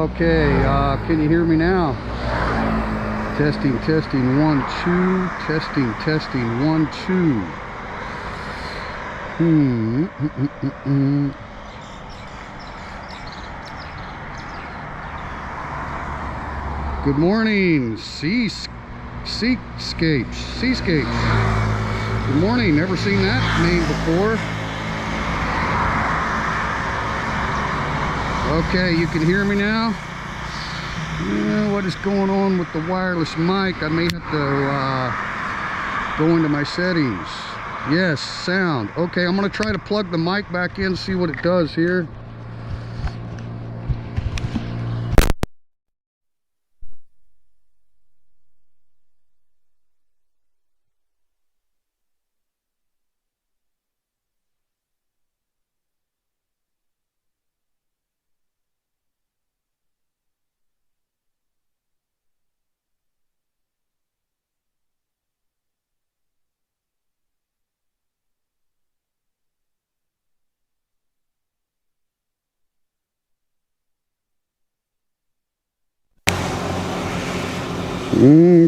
Okay, can you hear me now? Testing, testing, 1, 2. Testing, testing, 1, 2. Good morning, Seascapes. Good morning, never seen that name before. Okay, you can hear me now? What is going on with the wireless mic? I may have to go into my settings. Yes, sound. Okay, I'm gonna try to plug the mic back in, see what it does here.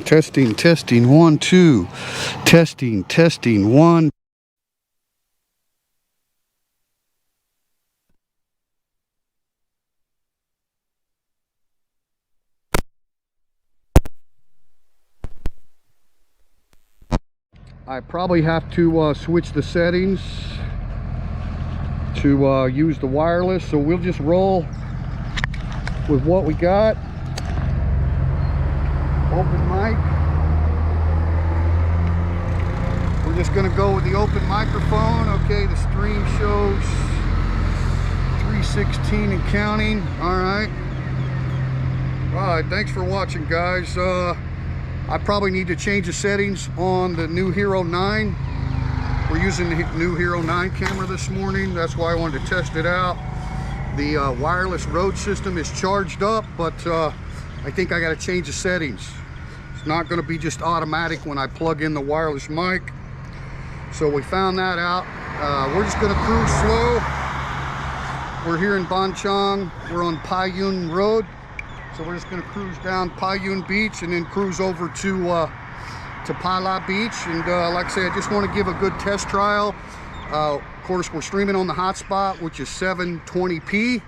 Testing, testing, 1, 2. Testing, testing, 1. I probably have to switch the settings to use the wireless, so we'll just roll with what we got. Open mic. We're just going to go with the open microphone. Okay, the stream shows 316 and counting. All right, thanks for watching, guys. I probably need to change the settings on the new Hero 9. We're using the new Hero 9 camera this morning. That's why I wanted to test it out. The wireless Rode system is charged up, but I think I got to change the settings. It's not going to be just automatic when I plug in the wireless mic. So we found that out. We're just going to cruise slow. We're here in Ban Chang. We're on Payun Road. So we're just going to cruise down Payun Beach and then cruise over to Pala Beach. And like I say, I just want to give a good test trial. Of course, we're streaming on the hotspot, which is 720p.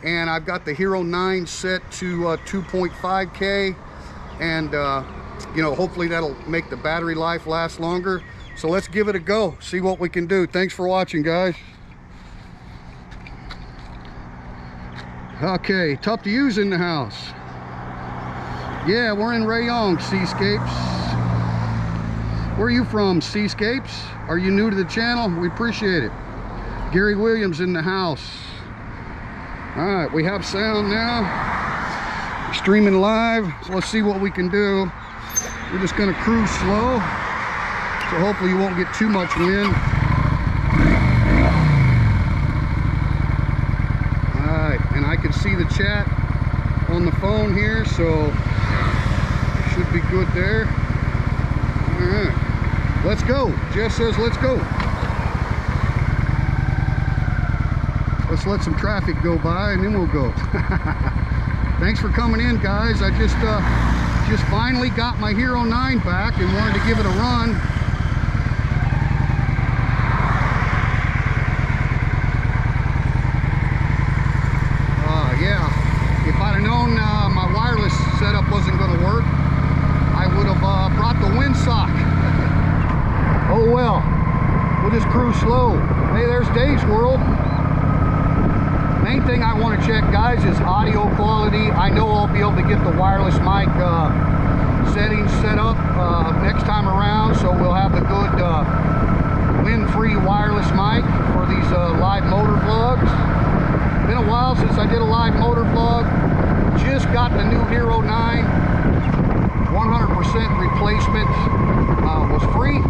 And I've got the Hero 9 set to 2.5K. And, you know, hopefully that'll make the battery life last longer. So let's give it a go, see what we can do. Thanks for watching, guys. Okay, tough to use in the house. Yeah, we're in Rayong, Seascapes. Where are you from, Seascapes? Are you new to the channel? We appreciate it. Gary Williams in the house. All right, we have sound now. Streaming live, so let's see what we can do. We're just gonna cruise slow, so hopefully you won't get too much wind. And I can see the chat on the phone here, so should be good there. All right, let's go. Jess says let's go. Let's let some traffic go by and then we'll go. Thanks for coming in, guys. I just finally got my Hero 9 back and wanted to give it a run. If I'd have known my wireless setup wasn't going to work, I would have brought the windsock. Oh well, we'll just cruise slow. Hey, there's Dave's World. Main thing I want to check, guys, is audio quality. I know I'll be able to get the wireless mic settings set up next time around, so we'll have the good wind-free wireless mic for these live motor vlogs. Been a while since I did a live motor vlog. Just got the new Hero 9. 100% replacement was free.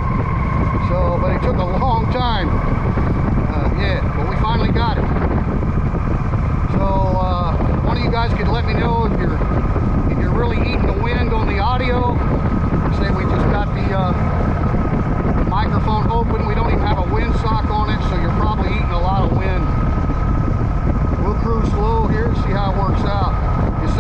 So, but it took a long time. Yeah, but we finally got it. So, one of you guys could let me know if you're really eating the wind on the audio. Say we just got the microphone open. We don't even have a windsock on it, so you're probably eating a lot of wind. We'll cruise slow here, see how it works out. As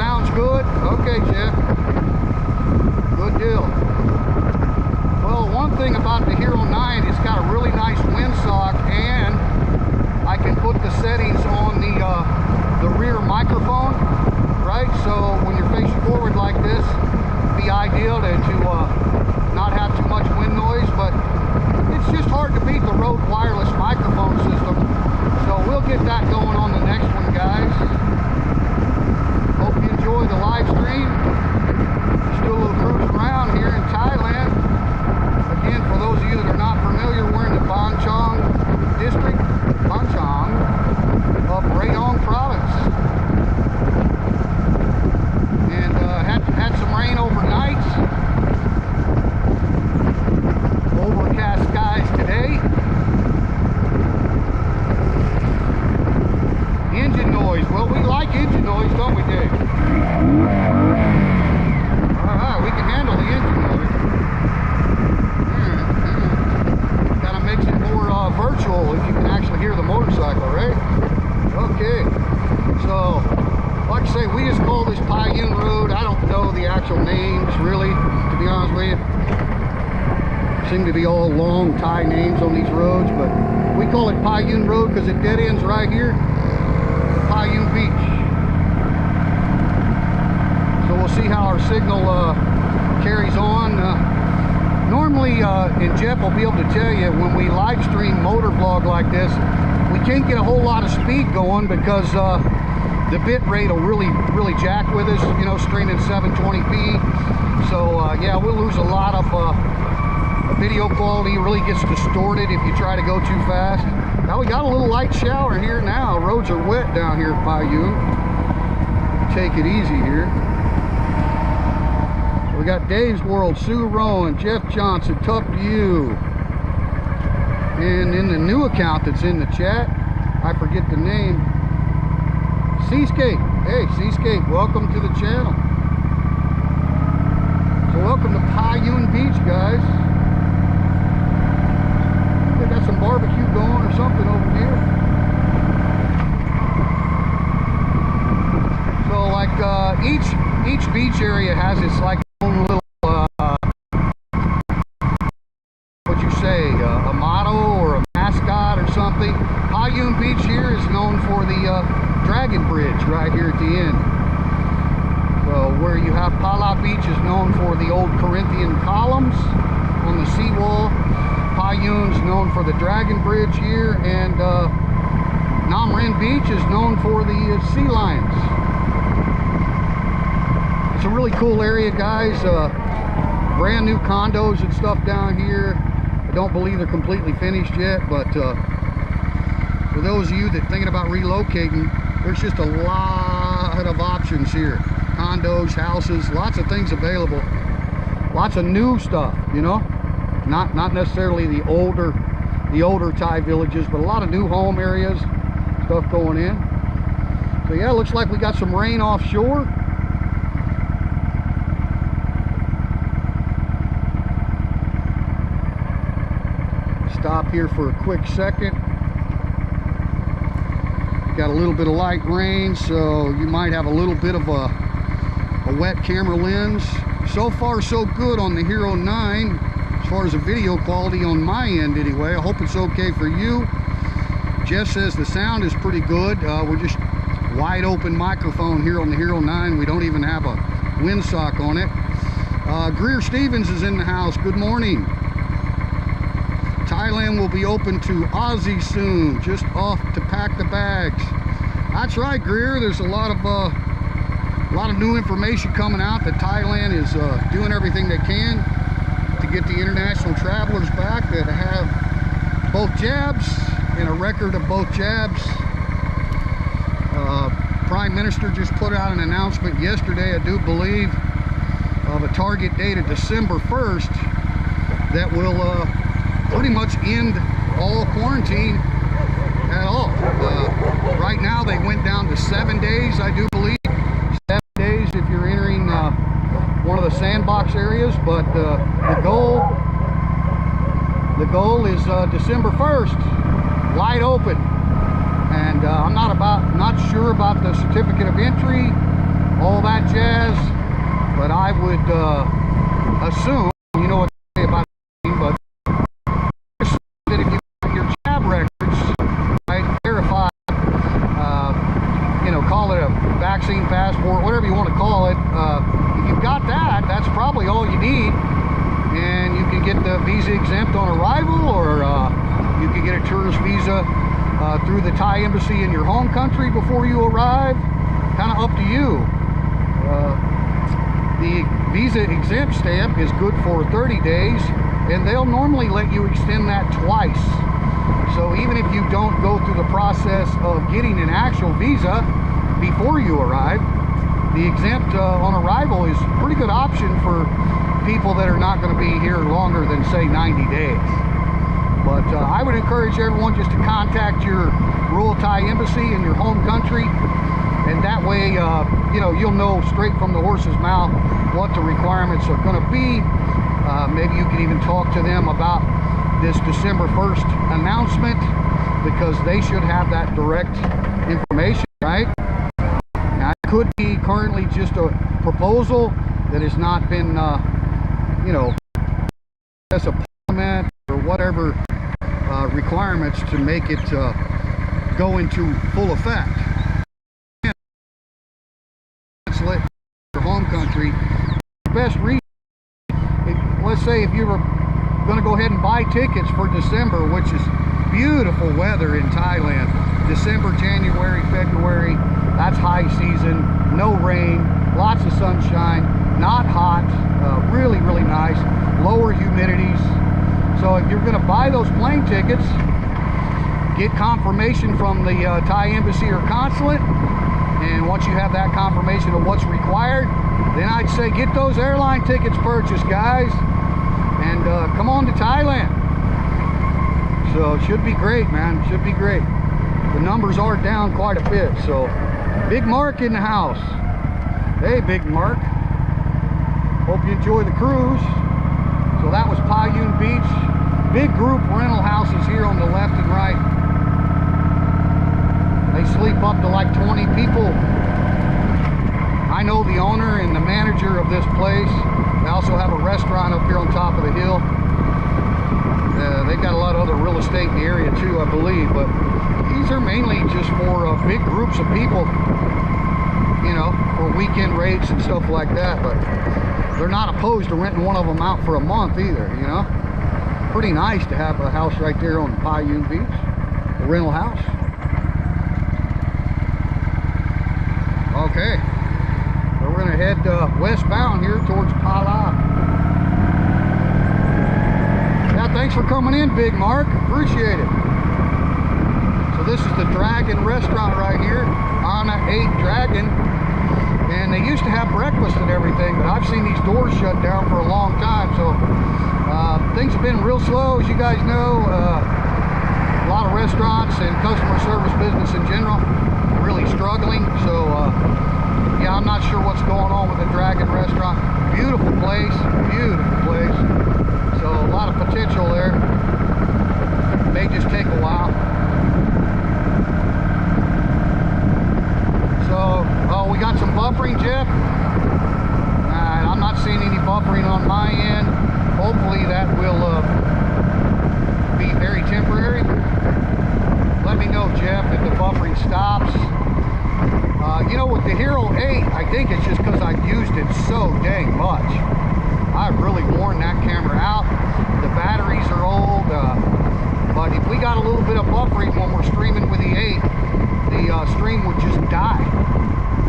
hear the motorcycle, right? Okay, so like I say, we just call this Payun Road. I don't know the actual names really, to be honest with you. Seem to be all long Thai names on these roads, but we call it Payun Road because it dead ends right here at Payun Beach. So we'll see how our signal carries on. Normally, and Jeff will be able to tell you, when we live stream motor vlog like this, we can't get a whole lot of speed going because the bit rate will really jack with us, you know, streaming 720p. So yeah, we'll lose a lot of video quality. It really gets distorted if you try to go too fast. Now we got a little light shower here now. Roads are wet down here at Payun. Take it easy here. We got Dave's World, Sue Rowan, Jeff Johnson, Tough to You. And in the new account that's in the chat, I forget the name, Seascape. Hey, Seascape, welcome to the channel. So welcome to Payun Beach, guys. They got some barbecue going or something over here. So like each beach area has its like own little what'd you say, a motto or a mascot or something. Payun Beach here is known for the Dragon Bridge right here at the end. Well, where you have Pala Beach is known for the old Corinthian columns on the seawall. Payun's known for the Dragon Bridge here, and Nam Rin Beach is known for the sea lions. It's a really cool area, guys. Brand new condos and stuff down here. I don't believe they're completely finished yet, but for those of you that are thinking about relocating, there's just a lot of options here. Condos, houses, lots of things available. Lots of new stuff, you know. Not necessarily the older Thai villages, but a lot of new home areas, stuff going in. So yeah, looks like we got some rain offshore. Stop here for a quick second. Got a little bit of light rain, so you might have a little bit of a wet camera lens. So far so good on the Hero 9 as far as the video quality on my end anyway. I hope it's okay for you. Jeff says the sound is pretty good. We're just wide open microphone here on the Hero 9. We don't even have a windsock on it. Greer Stevens is in the house. Good morning. Thailand will be open to Aussie soon. Just off to pack the bags. That's right, Greer. There's a lot of new information coming out that Thailand is doing everything they can to get the international travelers back that have both jabs and a record of both jabs. Prime Minister just put out an announcement yesterday, I do believe, of a target date of December 1st that will pretty much end all quarantine at all. Right now they went down to 7 days, I do believe. 7 days if you're entering one of the sandbox areas, but the goal is December 1st, wide open. And I'm not sure about the certificate of entry, all that jazz, but I would assume, you know what to say about it, but that if you got your jab records, right, verified, you know, call it a vaccine passport, whatever you want to call it, if you've got that, that's probably all you need, and you can get the visa exempt on arrival, or you can get a tourist visa through the Thai embassy in your home country before you arrive. Kind of up to you. The visa exempt stamp is good for 30 days, and they'll normally let you extend that twice. So even if you don't go through the process of getting an actual visa before you arrive, the exempt on arrival is a pretty good option for people that are not going to be here longer than, say, 90 days. But I would encourage everyone just to contact your Royal Thai Embassy in your home country, and that way, you know, you'll know straight from the horse's mouth what the requirements are going to be. Maybe you can even talk to them about this December 1st announcement, because they should have that direct information, right? Now, it could be currently just a proposal that has not been, you know, as a parliament or whatever requirements to make it go into full effect. Your home country, best reason. Let's say if you were going to go ahead and buy tickets for December, which is beautiful weather in Thailand. December, January, February, that's high season, no rain, lots of sunshine, not hot, really, really nice, lower humidities. So if you're going to buy those plane tickets, get confirmation from the Thai embassy or consulate, and once you have that confirmation of what's required, then I'd say get those airline tickets purchased, guys, and come on to Thailand. So it should be great, man. It should be great. The numbers are down quite a bit. So Big Mark in the house. Hey, Big Mark. Hope you enjoy the cruise. So that was Payun Beach. Big group rental houses here on the left and right. They sleep up to like 20 people. I know the owner and the manager of this place. They also have a restaurant up here on top of the hill. They've got a lot of other real estate in the area too, I believe, but these are mainly just for big groups of people, you know, for weekend rates and stuff like that. But they're not opposed to renting one of them out for a month either, you know. Pretty nice to have a house right there on Payun Beach, a rental house. Okay, so we're gonna head westbound here towards Pala. Yeah, thanks for coming in, Big Mark. Appreciate it. So this is the Dragon restaurant right here, Anna 8 Dragon. And they used to have breakfast and everything, but I've seen these doors shut down for a long time. So things have been real slow, as you guys know. A lot of restaurants and customer service business in general really struggling. So yeah, I'm not sure what's going on with the Dragon restaurant. Beautiful place, beautiful place. So a lot of potential there. May just take a while. So, oh, we got some buffering, Jeff. I'm not seeing any buffering on my end. Hopefully that will be very temporary. Let me know, Jeff, if the buffering stops. You know, with the Hero 8, I think it's just because I've used it so dang much. I've really worn that camera out. The batteries are old, but if we got a little bit of buffering when we're streaming with the 8, the stream would just die.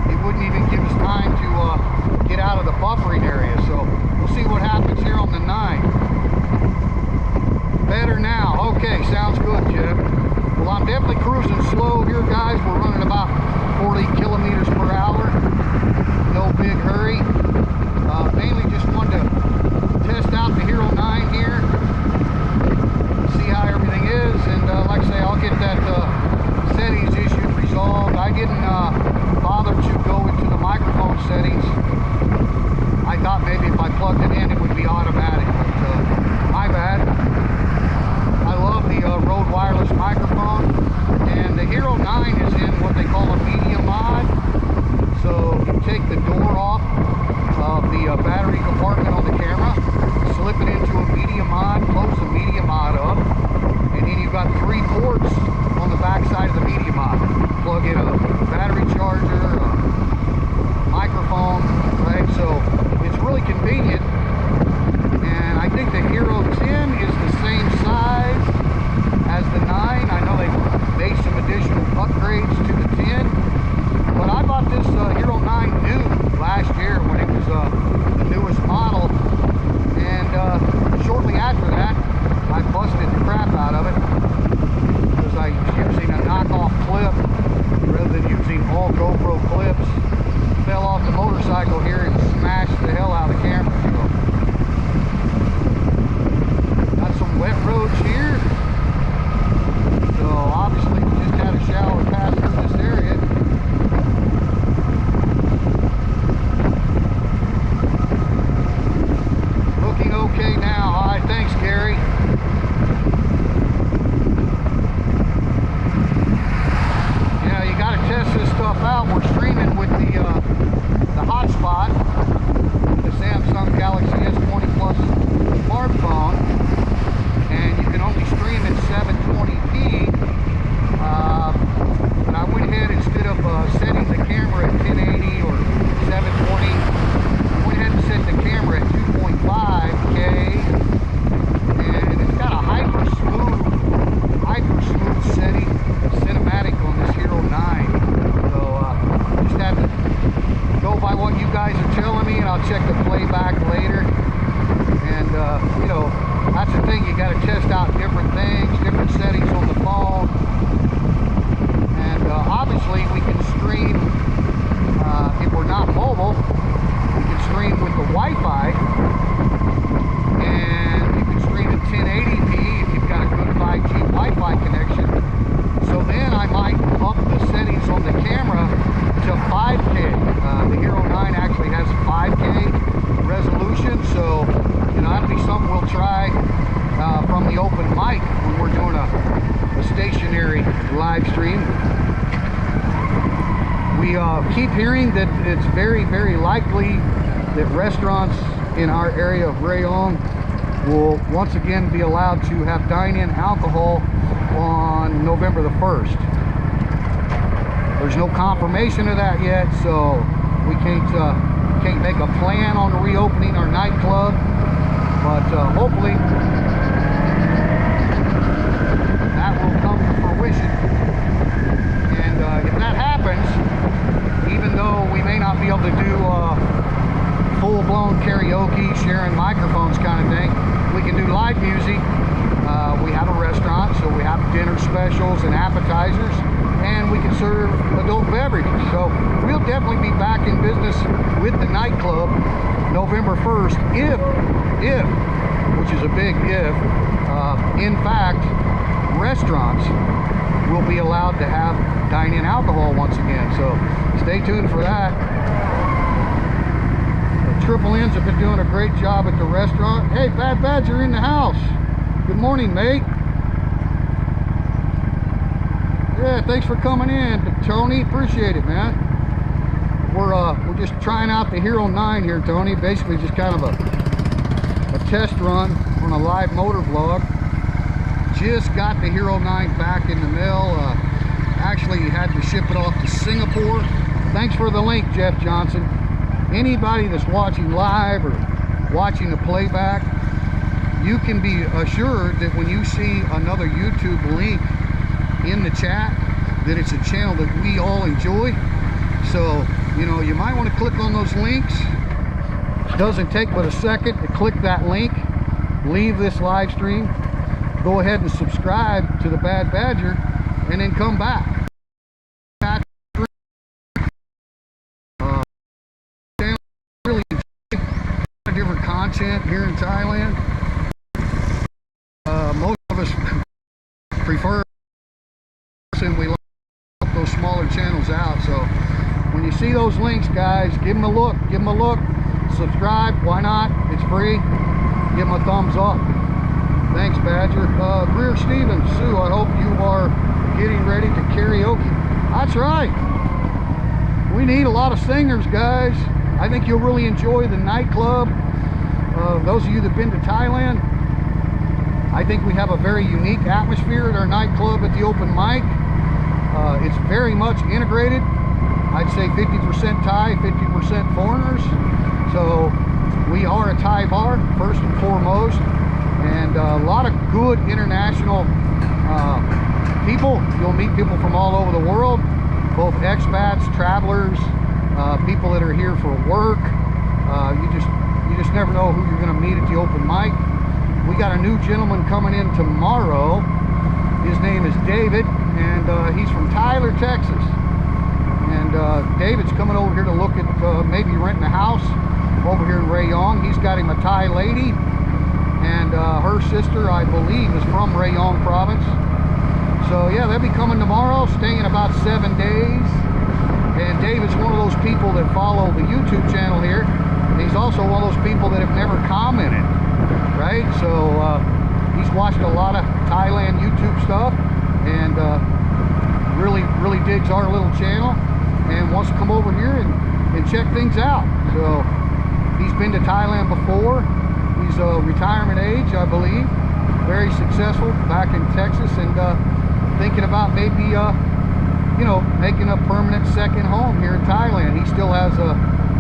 It wouldn't even give us time to get out of the buffering area. So we'll see what happens here on the 9. Better now. Okay, sounds good, Jeff. Well, I'm definitely cruising slow here, guys. We're running about 40 kilometers per hour. No big hurry. Mainly just wanted to test out the Hero 9 here, see how everything is, and like I say, I'll get that settings issue resolved. I didn't bother to go into the microphone settings. I thought maybe if I plugged it in, it would be automatic, but my bad. I love the Rode wireless microphone, and the Hero 9 is in what they call a media mod. So you take the door off of the battery compartment on the camera, slip it into a media mod, close the media mod up, and then you've got 3 ports on the back side of the media mod. Plug in a battery charger, a microphone, right? So it's really convenient, and I think the Hero 10 is the same size as the 9. I know they made some additional upgrades to the 10, but I bought this Hero 9 new last year when it was the newest model, and shortly after that I busted the crap out of it because I was using a knockoff clip rather live stream. We keep hearing that it's very, very likely that restaurants in our area of Rayong will once again be allowed to have dine-in alcohol on November the 1st. There's no confirmation of that yet, so we can't make a plan on reopening our nightclub, but hopefully that will come to fruition. And if that happens, even though we may not be able to do full-blown karaoke, sharing microphones kind of thing, we can do live music. We have a restaurant, so we have dinner specials and appetizers, and we can serve adult beverages. So we'll definitely be back in business with the nightclub November 1st if, which is a big if, in fact, restaurants will be allowed to have dine-in alcohol once again. So stay tuned for that. The Triple N's have been doing a great job at the restaurant. Hey, Bad Badger in the house. Good morning, mate. Yeah, thanks for coming in, Tony. Appreciate it, man. We're just trying out the Hero 9 here, Tony. Basically, just kind of a test run on a live motor vlog. Just got the Hero 9 back in the mail. Actually had to ship it off to Singapore. Thanks for the link, Jeff Johnson. Anybody that's watching live or watching the playback, you can be assured that when you see another YouTube link in the chat, that it's a channel that we all enjoy. So, you know, you might want to click on those links. It doesn't take but a second to click that link, leave this live stream, go ahead and subscribe to the Bad Badger, and then come back. Really different content here in Thailand. Most of us prefer, and we like those smaller channels out. So when you see those links, guys, give them a look. Give them a look. Subscribe. Why not? It's free. Give them a thumbs up. Thanks, Badger. Greer Stevens, Sue, I hope you are getting ready to karaoke. That's right. We need a lot of singers, guys. I think you'll really enjoy the nightclub. Those of you that have been to Thailand, I think we have a very unique atmosphere at our nightclub at the open mic. It's very much integrated. I'd say 50% Thai, 50% foreigners. So we are a Thai bar, first and foremost. And a lot of good international people. You'll meet people from all over the world, both expats, travelers, people that are here for work. You just never know who you're going to meet at the open mic. We got a new gentleman coming in tomorrow. His name is David, and he's from Tyler, Texas. And David's coming over here to look at maybe renting a house over here in Rayong. He's got him a Thai lady, and her sister, I believe, is from Rayong province. So yeah, they'll be coming tomorrow, staying about 7 days. And David's one of those people that follow the YouTube channel here. He's also one of those people that have never commented, right? So he's watched a lot of Thailand YouTube stuff, and really digs our little channel, and wants to come over here and check things out. So he's been to Thailand before. He's retirement age, I believe. Very successful back in Texas, and thinking about maybe you know, making a permanent second home here in Thailand. He still has a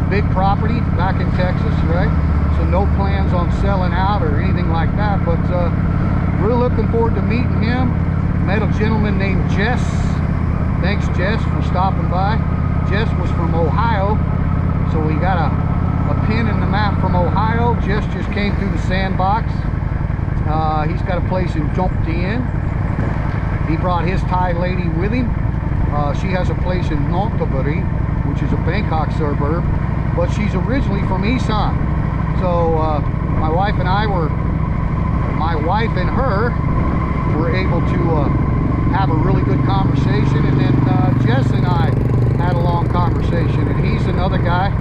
big property back in Texas, right? So no plans on selling out or anything like that, but we're looking forward to meeting him. Met a gentleman named Jess. Thanks, Jess, for stopping by. Jess was from Ohio, so we got a pin in the map from Ohio. Jess just came through the sandbox. He's got a place in Jomtien. He brought his Thai lady with him. She has a place in Nonthaburi, which is a Bangkok suburb, but she's originally from Isan. So my wife and her were able to have a really good conversation, and then Jess and I had a long conversation, and he's another guy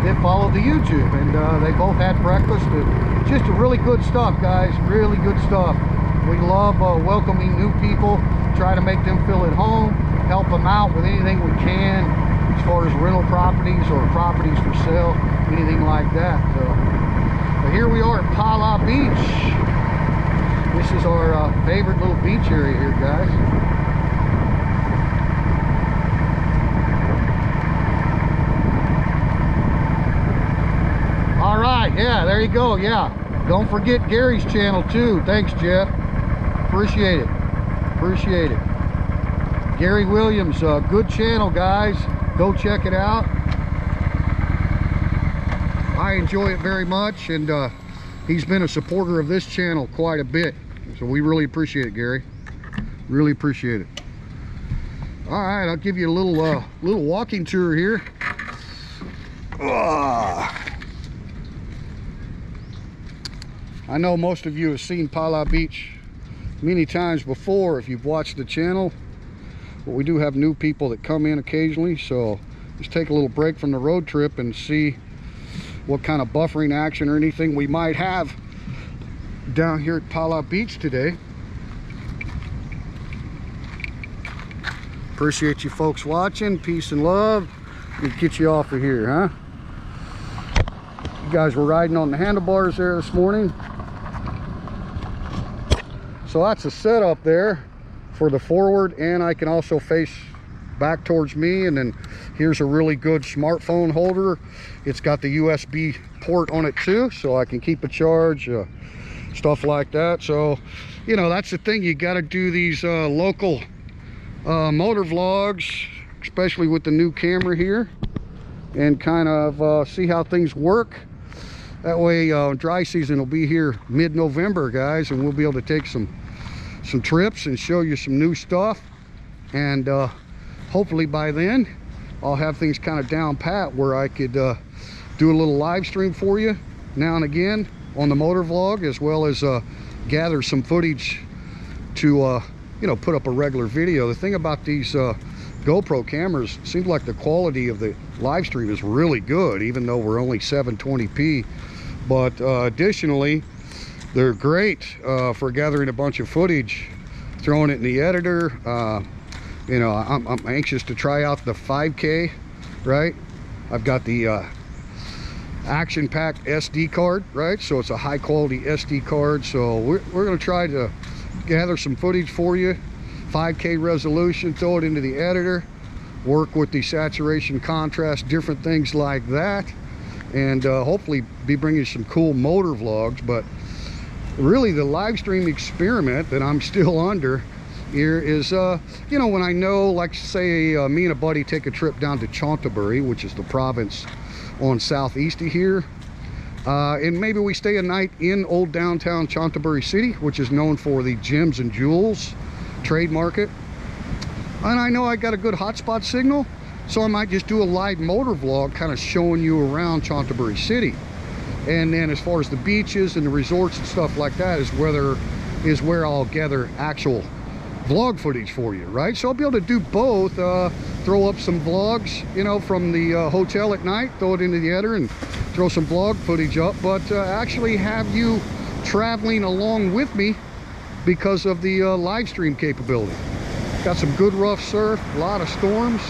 that followed the YouTube, and they both had breakfast. Just really good stuff, guys. Really good stuff. We love welcoming new people try to make them feel at home, help them out with anything we can as far as rental properties or properties for sale, anything like that. But here we are at Pala Beach. This is our favorite little beach area here, guys. All right, yeah, there you go. Yeah, don't forget Gary's channel too. Thanks, Jeff. Appreciate it. Appreciate it. Gary Williams, good channel, guys. Go check it out. I enjoy it very much, and he's been a supporter of this channel quite a bit. So we really appreciate it, Gary. Really appreciate it. All right, I'll give you a little walking tour here. I know most of you have seen Pala Beach many times before if you've watched the channel, but we do have new people that come in occasionally, so just take a little break from the road trip and see what kind of buffering action or anything we might have down here at Pala Beach today. Appreciate you folks watching. Peace and love. Let me get you off of here, huh? You guys were riding on the handlebars there this morning. So that's a setup there for the forward, and I can also face back towards me, and then here's a really good smartphone holder. It's got the USB port on it too, so I can keep a charge, stuff like that. So, you know, that's the thing, you got to do these local motor vlogs, especially with the new camera here, and kind of see how things work. That way dry season will be here mid-November, guys, and we'll be able to take some trips and show you some new stuff, and hopefully by then I'll have things kind of down pat where I could do a little live stream for you now and again on the motor vlog, as well as gather some footage to you know, put up a regular video. The thing about these GoPro cameras, seems like the quality of the live stream is really good, even though we're only 720p. But additionally, they're great for gathering a bunch of footage, throwing it in the editor. You know, I'm anxious to try out the 5K, right? I've got the action-packed SD card, right? So it's a high-quality SD card. So we're going to try to gather some footage for you, 5K resolution, throw it into the editor, work with the saturation, contrast, different things like that, and hopefully be bringing some cool motor vlogs. But really the live stream experiment that I'm still under here is, you know, when I know, like say me and a buddy take a trip down to Chanthaburi, which is the province on southeast of here, and maybe we stay a night in old downtown Chanthaburi city, which is known for the gems and jewels trade market, and I know I got a good hotspot signal, so I might just do a live motor vlog kind of showing you around Chanthaburi city. And then as far as the beaches and the resorts and stuff like that is where I'll gather actual vlog footage for you, right? So I'll be able to do both, throw up some vlogs, you know, from the hotel at night, throw it into the editor and throw some vlog footage up, but actually have you traveling along with me because of the live stream capability. Got some good rough surf, a lot of storms.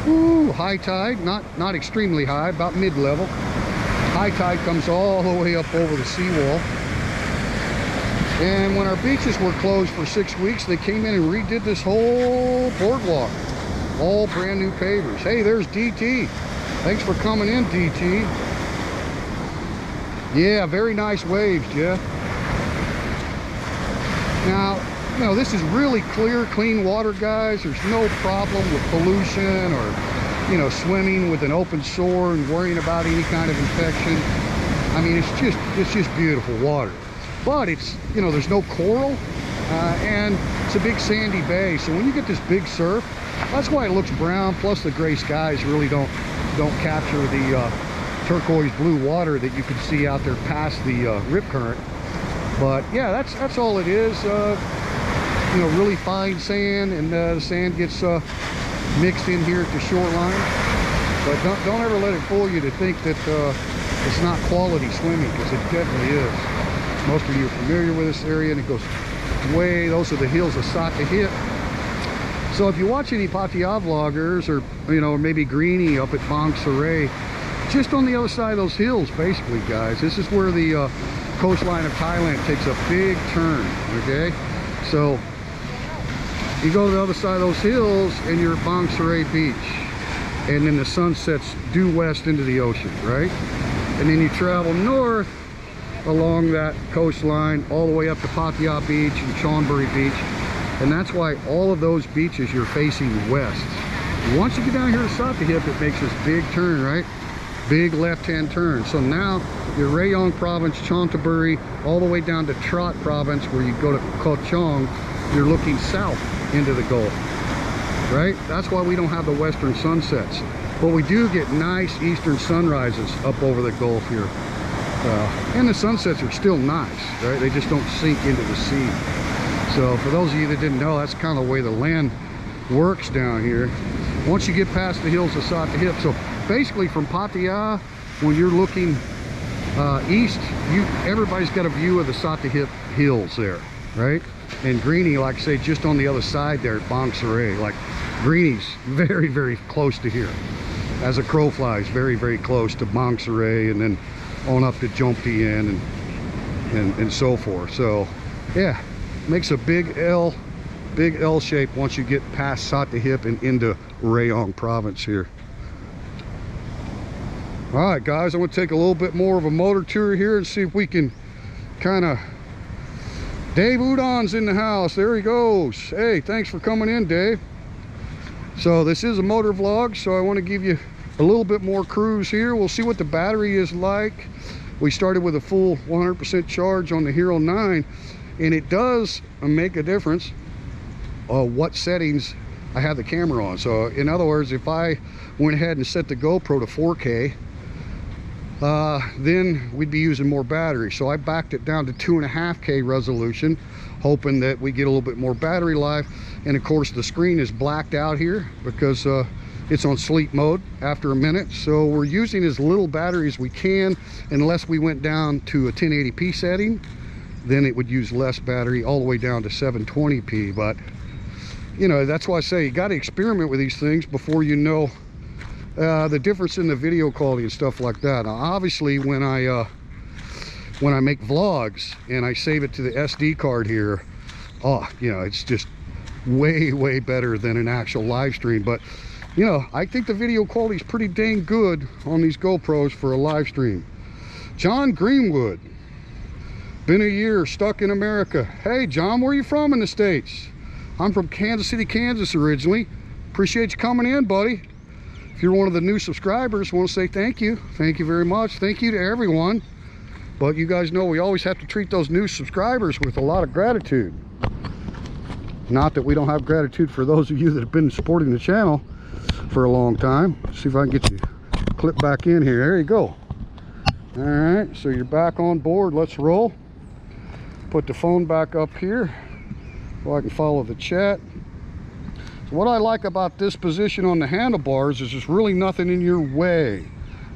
Ooh, high tide, not extremely high, about mid-level. High tide comes all the way up over the seawall. And when our beaches were closed for 6 weeks, they came in and redid this whole boardwalk. All brand new pavers. Hey, there's DT. Thanks for coming in, DT. Yeah, very nice waves, Jeff. Now, you know, this is really clear, clean water, guys. There's no problem with pollution or, you know, swimming with an open sore and worrying about any kind of infection. I mean, it's just beautiful water. But it's, you know, there's no coral, and it's a big sandy bay. So when you get this big surf, that's why it looks brown. Plus the gray skies really don't capture the turquoise blue water that you can see out there past the rip current. But yeah, that's all it is. You know, really fine sand, and the sand gets mixed in here at the shoreline. But don't ever let it fool you to think that it's not quality swimming, because it definitely is. Most of you are familiar with this area, and it goes those are the hills of Satahip. So if you watch any Pattaya vloggers, or you know, maybe Greenie up at Ban Chang Rayong, just on the other side of those hills, basically, guys, this is where the coastline of Thailand takes a big turn. Okay, so you go to the other side of those hills and you're at Ban Chang Rayong Beach, and then the sun sets due west into the ocean, right? And then you travel north along that coastline all the way up to Pattaya Beach and Chonburi Beach, and that's why all of those beaches you're facing west. Once you get down here to Satahip, it makes this big turn, right? Big left-hand turn. So now your Rayong province, Chonburi, all the way down to Trot province, where you go to Koh Chong, you're looking south into the Gulf, right? That's why we don't have the western sunsets, but we do get nice eastern sunrises up over the Gulf here. And the sunsets are still nice, right? They just don't sink into the sea. So for those of you that didn't know, that's kind of the way the land works down here. Once you get past the hills of Satahip, so basically from Pattaya, when you're looking east, everybody's got a view of the Satahip hills there, right? And Greenie, like I say, just on the other side there at Ban Chang Rayong. Like Greenie's very, very close to here. As a crow flies, very, very close to Ban Chang Rayong, and then on up to Jomtien and so forth. So yeah, makes a big L shape once you get past Satahip and into Rayong province here. All right, guys, I'm going to take a little bit more of a motor tour here and see if we can kind of... Dave Udon's in the house. There he goes. Hey, thanks for coming in, Dave. So this is a motor vlog, so I want to give you a little bit more cruise here. We'll see what the battery is like. We started with a full 100% charge on the Hero 9, and it does make a difference what settings I have the camera on. So in other words, if I went ahead and set the GoPro to 4K, then we'd be using more battery. So I backed it down to 2.5K resolution, hoping that we get a little bit more battery life. And of course the screen is blacked out here because it's on sleep mode after a minute. So we're using as little battery as we can, unless we went down to a 1080p setting, then it would use less battery all the way down to 720p. But you know, that's why I say you got to experiment with these things before you know the difference in the video quality and stuff like that. Now, obviously, when I make vlogs and I save it to the SD card here, oh, you know, it's just way better than an actual live stream. But you know, I think the video quality is pretty dang good on these GoPros for a live stream. John Greenwood, been a year stuck in America. Hey John, where are you from in the States? I'm from Kansas City, Kansas originally. Appreciate you coming in, buddy. If you're one of the new subscribers, I want to say thank you. Thank you very much. Thank you to everyone. But you guys know we always have to treat those new subscribers with a lot of gratitude. Not that we don't have gratitude for those of you that have been supporting the channel for a long time. Let's see if I can get you clip back in here. There you go. All right, so you're back on board. Let's roll. Put the phone back up here so I can follow the chat. So what I like about this position on the handlebars is there's really nothing in your way.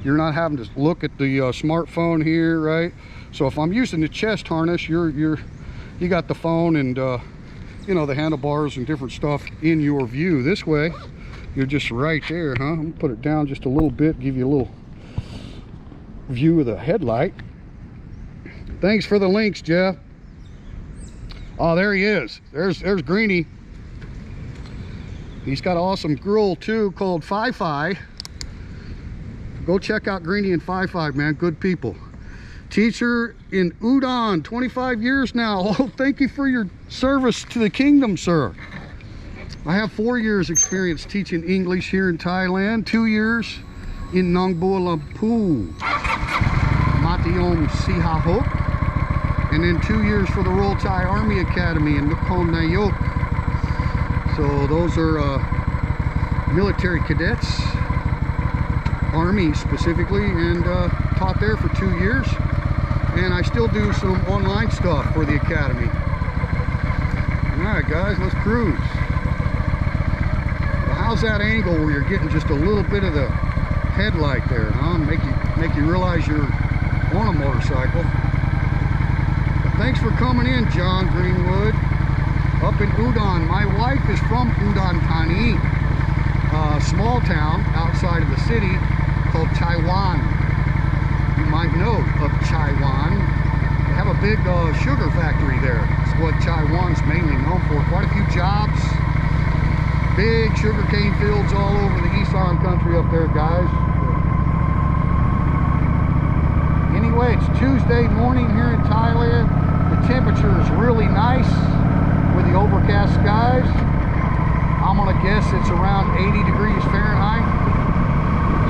You're not having to look at the smartphone here, right? So if I'm using the chest harness, you got the phone and you know, the handlebars and different stuff in your view. This way, you're just right there, huh? I'm gonna put it down just a little bit, give you a little view of the headlight. Thanks for the links, Jeff. Oh, there he is. There's Greenie. He's got an awesome grill too called Fi-Fi. Go check out Greenie and Fi-Fi, man. Good people. Teacher in Udon, 25 years now. Oh, thank you for your service to the kingdom, sir. I have 4 years experience teaching English here in Thailand, 2 years in Nong Bua Lampu, Matiom Sihahok, and then 2 years for the Royal Thai Army Academy in Nakhon Nayok. So those are military cadets, Army specifically, and taught there for 2 years. And I still do some online stuff for the academy. All right, guys, let's cruise. Well, how's that angle where you're getting just a little bit of the headlight there, huh? Make you realize you're on a motorcycle. But thanks for coming in, John Greenwood. up in Udon. My wife is from Udon Thani, a small town outside of the city called Taiwan. You might know of Taiwan. They have a big sugar factory there. It's what Taiwan's mainly known for. Quite a few jobs. Big sugarcane fields all over the Isan country up there, guys. Anyway, it's Tuesday morning here in Thailand. The temperature is really nice with the overcast skies. I'm gonna guess it's around 80 degrees Fahrenheit.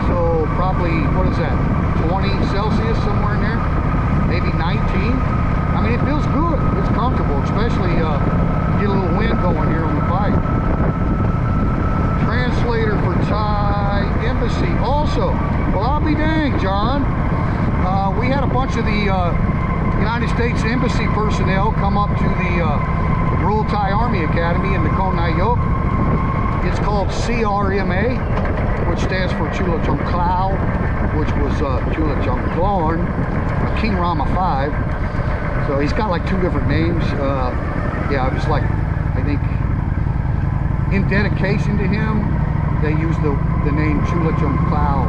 So probably, what is that, 20 Celsius, somewhere in there? Maybe 19. I mean, it feels good. It's comfortable, especially get a little wind going here on the bike. Translator for Thai embassy also. Well, I'll be dang, John. We had a bunch of the United States Embassy personnel come up to the Royal Thai Army Academy in Nakhon Nayok. It's called CRMA, which stands for Chula Chum Clow, which was Chula Chum Klorn, King Rama V. So he's got like two different names. Yeah, it was like, I think, in dedication to him, they used the name Chula Chum Clow.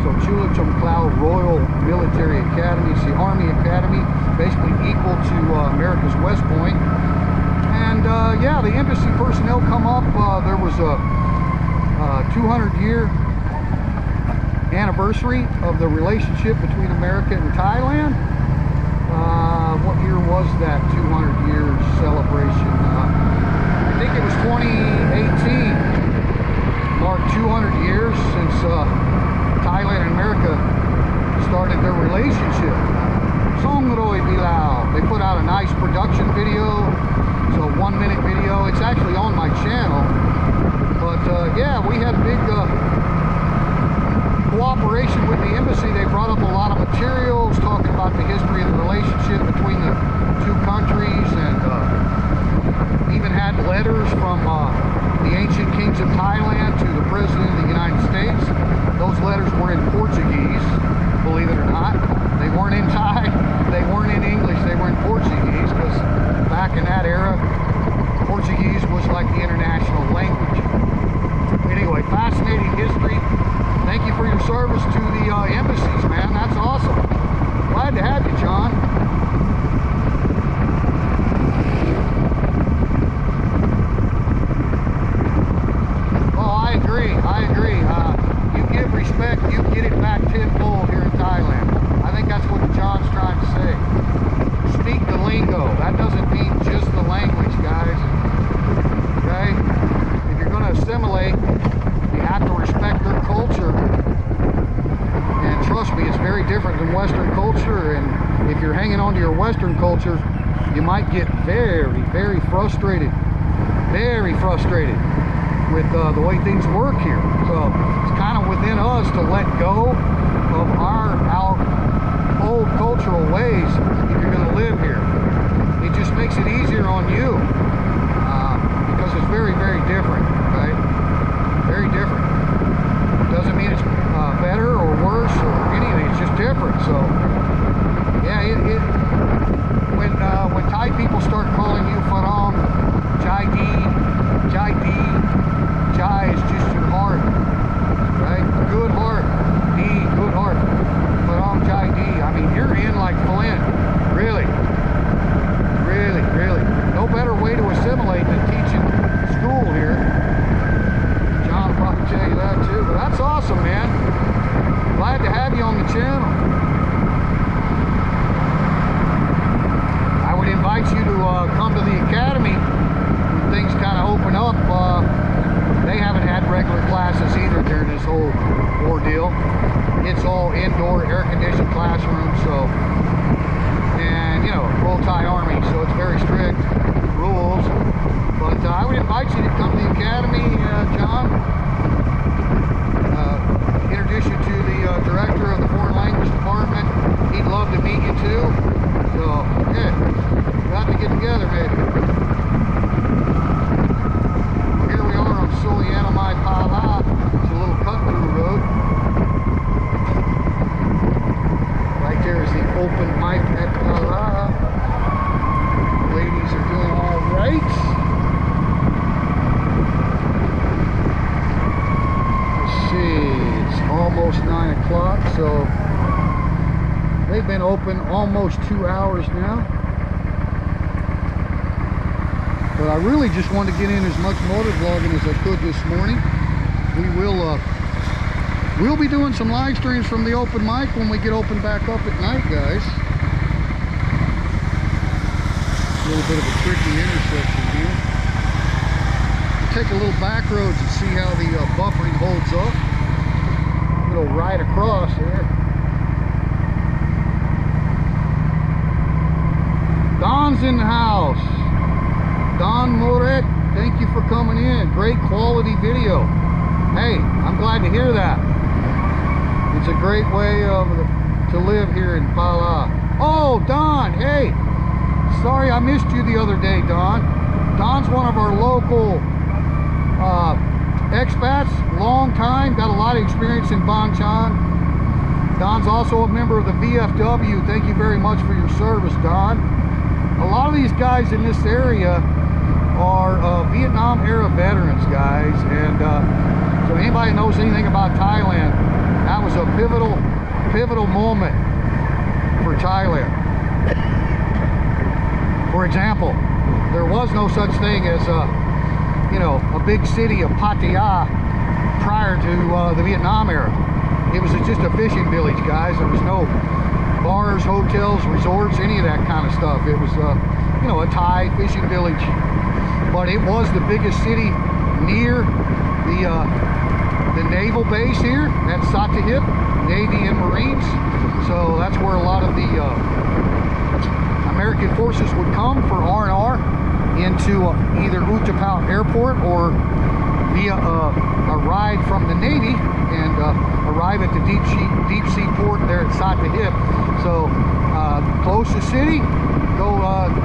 So Chula Chum Clow Royal Military Academy. It's the Army Academy, basically equal to America's West Point. And yeah, the embassy personnel come up. There was a 200-year anniversary of the relationship between America and Thailand. What year was that 200-year celebration? I think it was 2018. Marked 200 years since Thailand and America started their relationship. Songroi Bilao. They put out a nice production video. It's a 1-minute video. It's actually on my channel. But yeah, we had big cooperation with the embassy. They brought up a lot of materials talking about the history of the relationship between the two countries, and even had letters from the ancient kings of Thailand to the President of the United States. Those letters were in Portuguese, believe it or not. They weren't in Thai, they weren't in English, they were in Portuguese, because back in that era, Portuguese was like the international language. Anyway, fascinating history. Thank you for your service to the embassies, man. That's awesome. Glad to have you, John. I agree. You give respect, you get it back tenfold here in Thailand. I think that's what John's trying to say. Speak the lingo. That doesn't mean just the language, guys. Okay? If you're going to assimilate, you have to respect their culture. And trust me, it's very different than Western culture. And if you're hanging on to your Western culture, you might get very, very frustrated. Very frustrated with the way things work here. So it's kind of within us to let go of our old cultural ways if you're going to live here. It just makes it easier on you because it's very, very different, right? Very different. Doesn't mean it's better or worse or anything. It's just different. So yeah, when Thai people start calling you Farong, Jai Di, Jai Di, Jai is just your heart, right? Good heart. D, good heart. Farong Jai Di. I mean, you're in like Flint. Really. Really, really. No better way to assimilate than teaching school here. John will probably tell you that too. But that's awesome, man. Glad to have you on the channel. almost 9 o'clock, so they've been open almost 2 hours now. But I really just wanted to get in as much motor vlogging as I could this morning. We'll be doing some live streams from the open mic when we get open back up at night, guys. A little bit of a tricky intersection here. We'll take a little back roads and see how the buffering holds up. We'll go right across here. Don's in the house. Don Moret, thank you for coming in. Great quality video. Hey, I'm glad to hear that. It's a great way to live here in Pala. Oh, Don, hey. Sorry I missed you the other day, Don. Don's one of our local expats, long time, got a lot of experience in Ban Chang. Don's also a member of the VFW. Thank you very much for your service, Don. A lot of these guys in this area are Vietnam era veterans, guys, and so anybody who knows anything about Thailand, that was a pivotal moment for Thailand. For example, there was no such thing as a big city of Pattaya prior to the Vietnam era. It was just a fishing village, guys. There was no bars, hotels, resorts, any of that kind of stuff. It was a Thai fishing village, but it was the biggest city near the naval base here at Satahip, Navy and Marines. So that's where a lot of the American forces would come for R&R into either Utapao Airport or via a ride from the Navy and arrive at the deep sea port there at Satahip. So closest city, go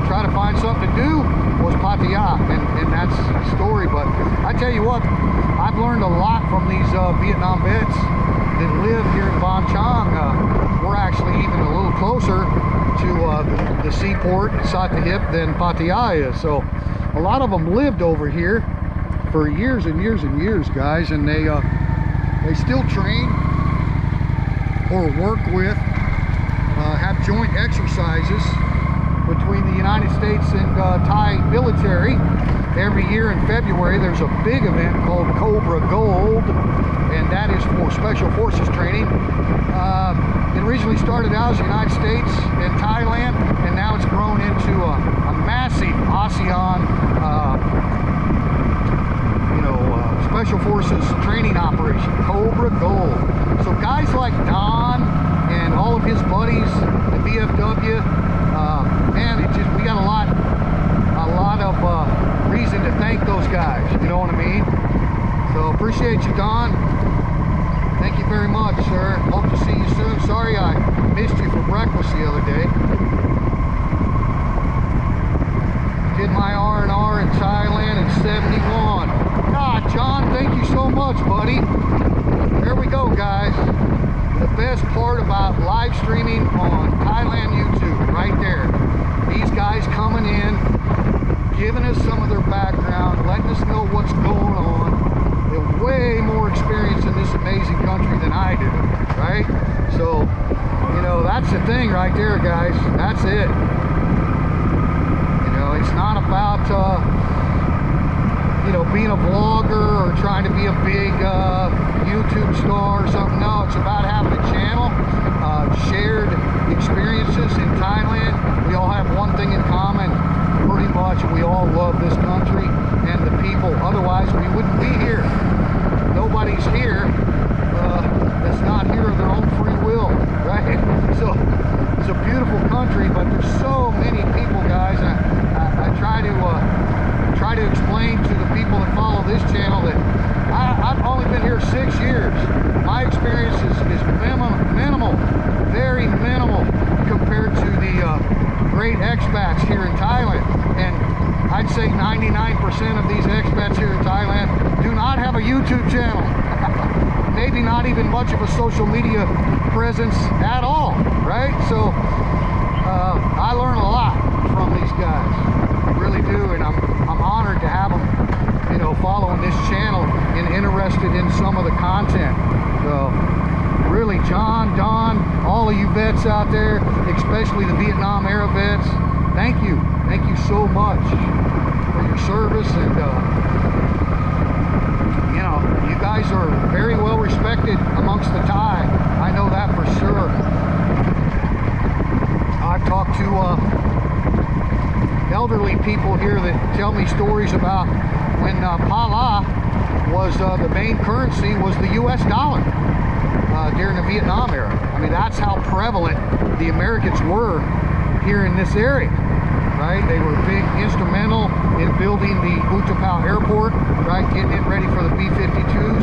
try to find something to do was Pattaya, and that's the story. But I tell you what, I've learned a lot from these Vietnam vets that live here in Ban Chang. We're actually even a little closer to the seaport at Satahip than Pattaya is. So a lot of them lived over here for years and years and years, guys, and they still train or work with, have joint exercises between the United States and Thai military. Every year in February there's a big event called Cobra Gold, and that is for special forces training. It originally started out as the United States and Thailand, and now it's grown into a massive ASEAN special forces training operation, Cobra Gold. So guys like Don and all of his buddies, the VFW, man, we got a lot of reason to thank those guys, you know what I mean? So appreciate you, Don. Thank you very much, sir. Hope to see you soon. Sorry I missed you for breakfast the other day. Did my R&R in Thailand in 71. God, John, thank you so much, buddy. There we go, guys. The best part about live streaming on Thailand YouTube, right there. These guys coming in, giving us some of their background, letting us know what's going on. They have way more experience in this amazing country than I do, right? So, that's the thing right there, guys. That's it. It's not about being a vlogger or trying to be a big YouTube star or something. No, it's about having a channel, shared experiences in Thailand. We all have one thing in common, pretty much. We all love this country and the people. Otherwise, we wouldn't be here. Nobody's here that's not here of their own free will, right? So it's a beautiful country, but there's so many people, guys. I try to explain to the people that follow this channel that I've only been here 6 years. My experience is minimal, very minimal compared to the great expats here in Thailand. And I'd say 99% of these expats here in Thailand do not have a YouTube channel. Maybe not even much of a social media presence at all, right? So I learn a lot from these guys. I really do, and I'm honored to have them, following this channel and interested in some of the content. So really, John, Don, all of you vets out there, especially the Vietnam era vets, thank you so much for your service. And you know, you guys are very well respected amongst the Thai. I know that for sure. I've talked to elderly people here that tell me stories about when Pala was the main currency was the US dollar during the Vietnam era. I mean, that's how prevalent the Americans were here in this area, right? They were big, instrumental in building the Utapao airport, right? Getting it ready for the B-52s,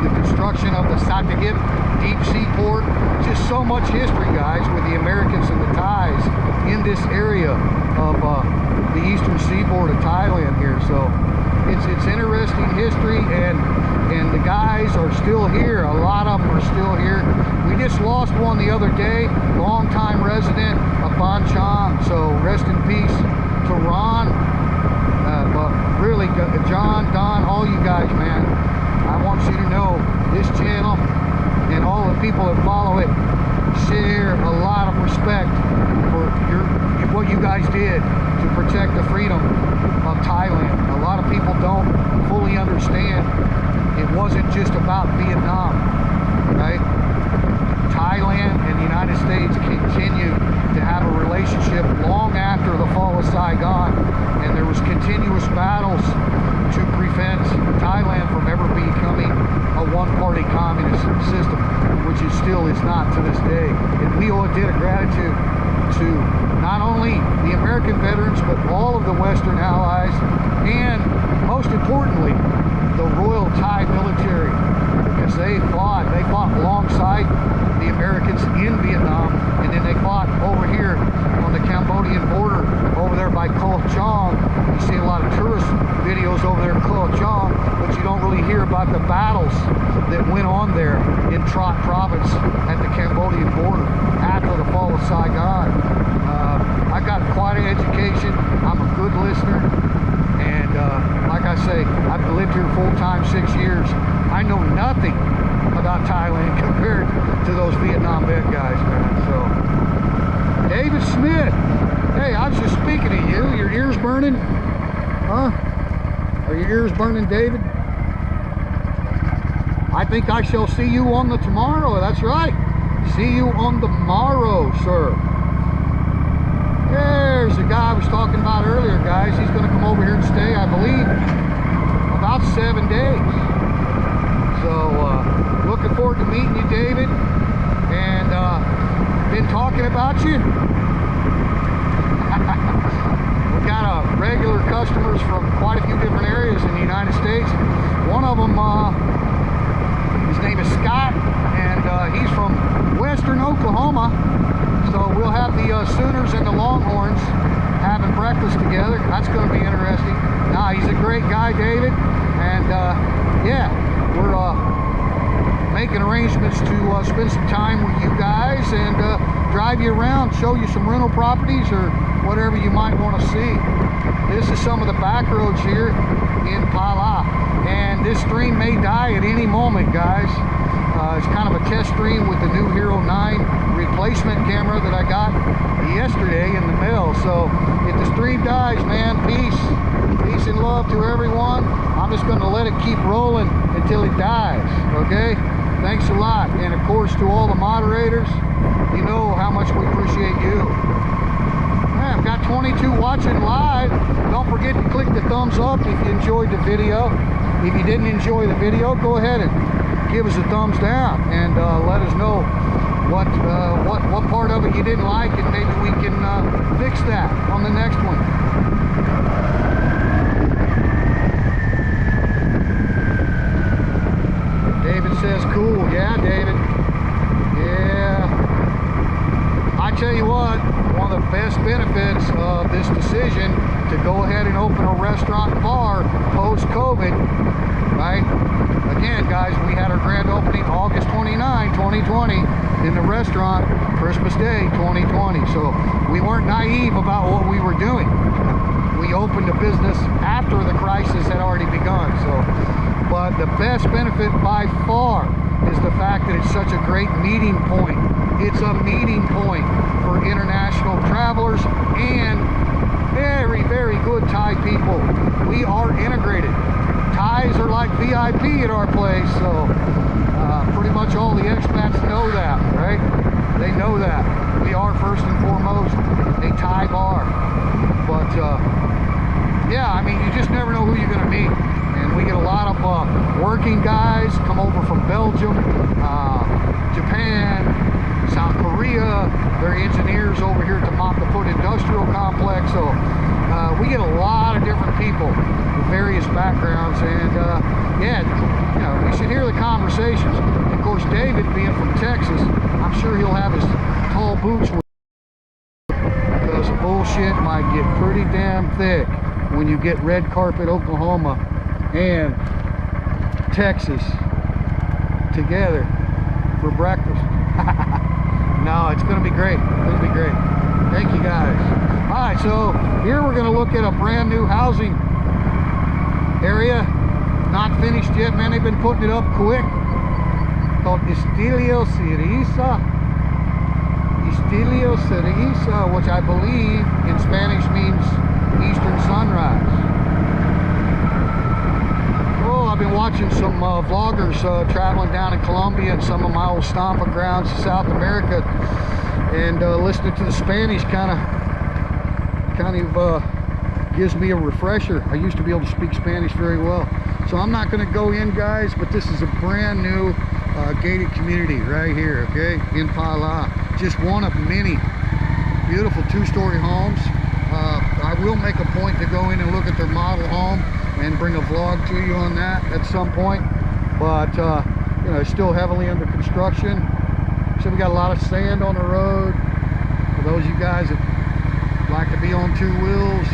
the construction of the Satagip deep sea port. Just so much history, guys, with the Americans and the Thais in this area of the eastern seaboard of Thailand here. So it's interesting history, and the guys are still here. A lot of them are still here. We just lost one the other day, longtime resident of Ban Chang. So rest in peace to Ron. But really, John, Don, all you guys, man, I want you to know this channel and all the people that follow it share a lot of respect for what you guys did to protect the freedom of Thailand. A lot of people don't fully understand it wasn't just about Vietnam, right? Thailand and the United States continued to have a relationship long after the fall of Saigon, and there was continuous battles to prevent Thailand from ever becoming a one-party communist system, which it still is not to this day. And we owe a debt of gratitude to not only the American veterans, but all of the Western allies, and most importantly, the Royal Thai military, because they fought alongside the Americans in Vietnam, and then they fought over here on the Cambodian border, over there by Koh Chong. You see a lot of tourist videos over there in Koh Chong, but you don't really hear about the battles that went on there in Trot province at the Cambodian border after the fall of Saigon. I got quite an education. I'm a good listener, and like I say, I've lived here full-time 6 years. I know nothing about Thailand compared to those Vietnam vet guys, man. So, David Smith, hey, I was just speaking to you. Your ears burning? Huh? Are your ears burning, David? I think I shall see you on the tomorrow. That's right. See you on the morrow, sir. There's the guy I was talking about earlier, guys. He's going to come over here and stay, I believe, about 7 days. So, looking forward to meeting you, David. And been talking about you. We've got regular customers from quite a few different areas in the United States. One of them, his name is Scott, and he's from western Oklahoma. So we'll have the Sooners and the Longhorns having breakfast together. That's going to be interesting. Nah, he's a great guy, David. And yeah, we're making arrangements to spend some time with you guys and drive you around, show you some rental properties or whatever you might want to see. This is some of the back roads here in Pala, and this stream may die at any moment, guys. It's kind of a test stream with the new Hero 9 replacement camera that I got yesterday in the mail. So if the stream dies, man, peace and love to everyone. I'm just going to let it keep rolling until it dies, okay? Thanks a lot. And of course, to all the moderators, you know how much we appreciate you. Man, I've got 22 watching live. Don't forget to click the thumbs up if you enjoyed the video. If you didn't enjoy the video, go ahead and give us a thumbs down and let us know what part of it you didn't like, and maybe we can fix that on the next one. David says cool. Yeah, David. Yeah. I tell you what, one of the best benefits of this decision to go ahead and open a restaurant and bar post-COVID, right? Again, guys, we had our grand opening August 29, 2020 in the restaurant, Christmas Day 2020. So we weren't naive about what we were doing. We opened the business after the crisis had already begun. So, but the best benefit by far is the fact that it's such a great meeting point. It's a meeting point for international travelers and very, very good Thai people. We are integrated. Thais are like VIP at our place, so pretty much all the expats know that, right? They know that. We are first and foremost a Thai bar. But yeah, I mean, you just never know who you're going to meet. And we get a lot of working guys come over from Belgium, Japan, South Korea. They're engineers over here at the Makaput Industrial Complex. So we get a lot of different people with various backgrounds. And yeah, you know, we should hear the conversations. Of course, David, being from Texas, I'm sure he'll have his tall boots with him, because the bullshit might get pretty damn thick when you get red carpet Oklahoma and Texas together for breakfast. No, it's going to be great. It's going to be great. Thank you guys. All right, so here we're going to look at a brand new housing area. Not finished yet, man. They've been putting it up quick. Called Estilo Ceriza. Estilo Ceriza, which I believe in Spanish means Eastern Sunrise. Oh, I've been watching some vloggers traveling down in Colombia and some of my old stomping grounds in South America, and listening to the Spanish kind of gives me a refresher. I used to be able to speak Spanish very well. So I'm not going to go in, guys, but this is a brand new gated community right here, okay, in Pala. Just one of many beautiful two-story homes. I will make a point to go in and look at their model home and bring a vlog to you on that at some point. But you know, it's still heavily under construction. So we got a lot of sand on the road. For those of you guys that like to be on two wheels,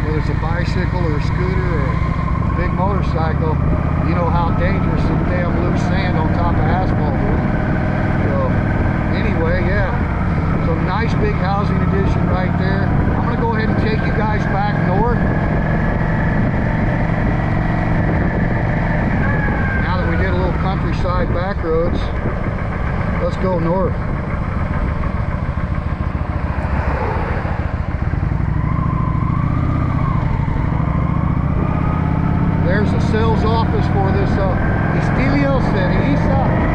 whether it's a bicycle or a scooter or a big motorcycle, you know how dangerous some damn loose sand on top of asphalt is. So anyway, yeah. So nice big housing addition right there. I'm going to go ahead and take you guys back north. Now that we did a little countryside back roads, let's go north. There's the sales office for this Estilo Ceriza.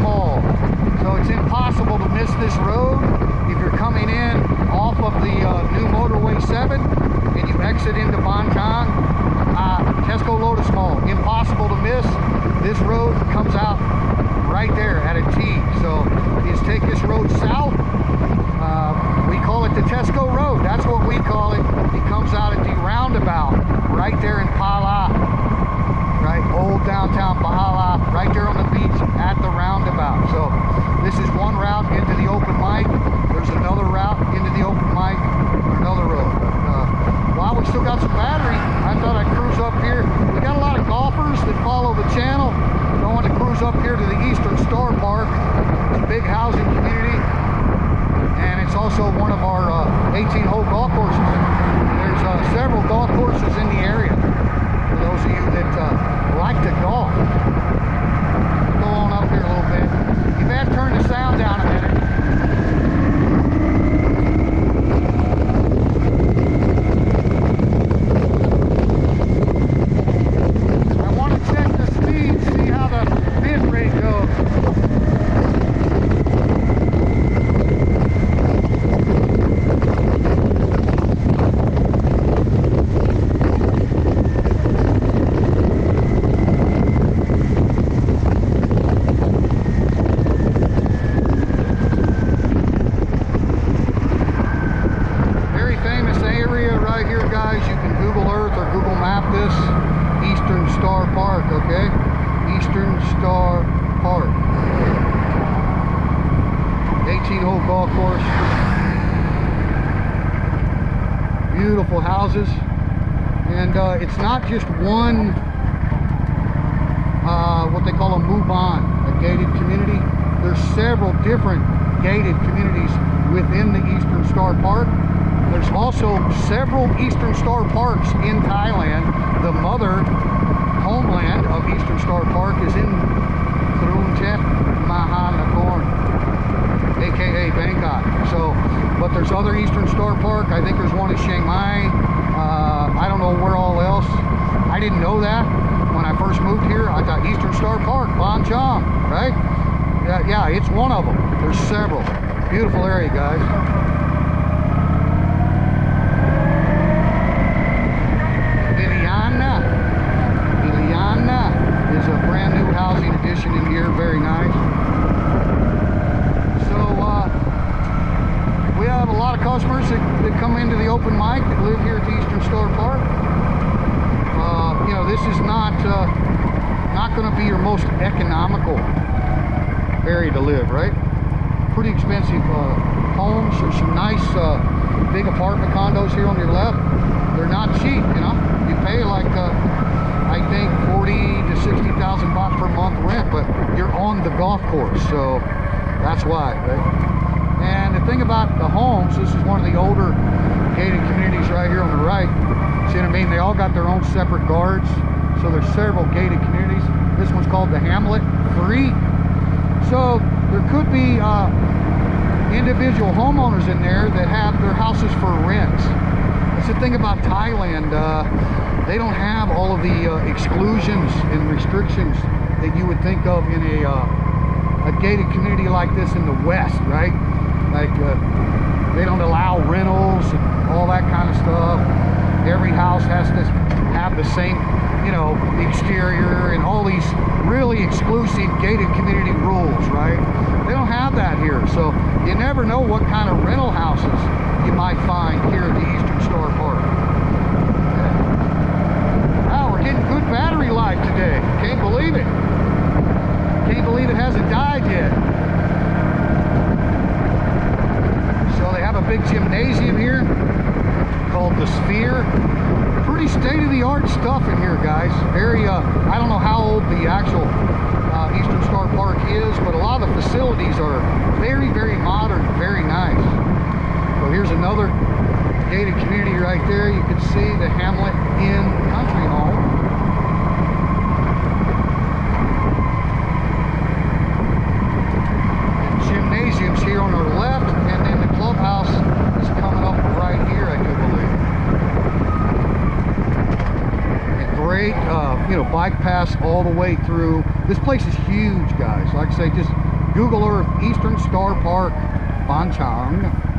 Mall. So it's impossible to miss this road if you're coming in off of the new motorway 7 and you exit into Ban Chang. Tesco Lotus Mall, impossible to miss. This road comes out right there at a T. So you just take this road south. We call it the Tesco Road. That's what we call it. It comes out at the roundabout right there in Pala. Right, old downtown Bahala, right there on the beach at the roundabout. So this is one route into the open mic. There's another route into the open mic, another road. While we still got some battery, I thought I'd cruise up here. We got a lot of golfers that follow the channel. So I want to cruise up here to the Eastern Star Park. It's a big housing community, and it's also one of our 18-hole golf courses. There's several golf courses in the area. For those of you that like to golf, go on up here a little bit. You better turn the sound down a minute. I want to check the speed, see how the bit rate goes. Okay, Eastern Star Park, 18-hole golf course, beautiful houses, and it's not just one what they call a MUBAN, a gated community. There's several different gated communities within the Eastern Star Park. There's also several Eastern Star Parks in Thailand. The mother homeland of Eastern Star Park is in Krungthep Mahanakhon, aka Bangkok. So, but there's other Eastern Star Park. I think there's one in Chiang Mai. I don't know where all else. I didn't know that when I first moved here. I thought Eastern Star Park, Ban Chang, right? Yeah, it's one of them. There's several. Beautiful area, guys. Is a brand new housing addition in here, very nice. So we have a lot of customers that come into the open mic that live here at the Eastern Star Park. You know, this is not going to be your most economical area to live, right? Pretty expensive homes. There's some nice big apartment condos here on your left. They're not cheap, you know. You pay like I think 40 to 60,000 baht per month rent, but you're on the golf course, so that's why, right? And the thing about the homes, this is one of the older gated communities right here on the right. See what I mean? They all got their own separate guards, so there's several gated communities. This one's called the Hamlet 3. So there could be individual homeowners in there that have their houses for rent. That's the thing about Thailand. They don't have all of the exclusions and restrictions that you would think of in a gated community like this in the West, right? Like they don't allow rentals and all that kind of stuff. Every house has to have the same, you know, exterior and all these really exclusive gated community rules, right? They don't have that here, so you never know what kind of rental houses you might find here at the Eastern Star Park. Getting good battery life today. Can't believe it. Can't believe it hasn't died yet. So they have a big gymnasium here called the Sphere. Pretty state-of-the-art stuff in here, guys. Very, I don't know how old the actual Eastern Star Park is, but a lot of the facilities are very, very modern, very nice. So here's another gated community right there. You can see the Hamlet Inn Country Home. And gymnasiums here on our left, and then the clubhouse is coming up right here, I do believe. And great, you know, bike paths all the way through. This place is huge, guys. Like I say, just Google Earth, Eastern Star Park, Ban Chang.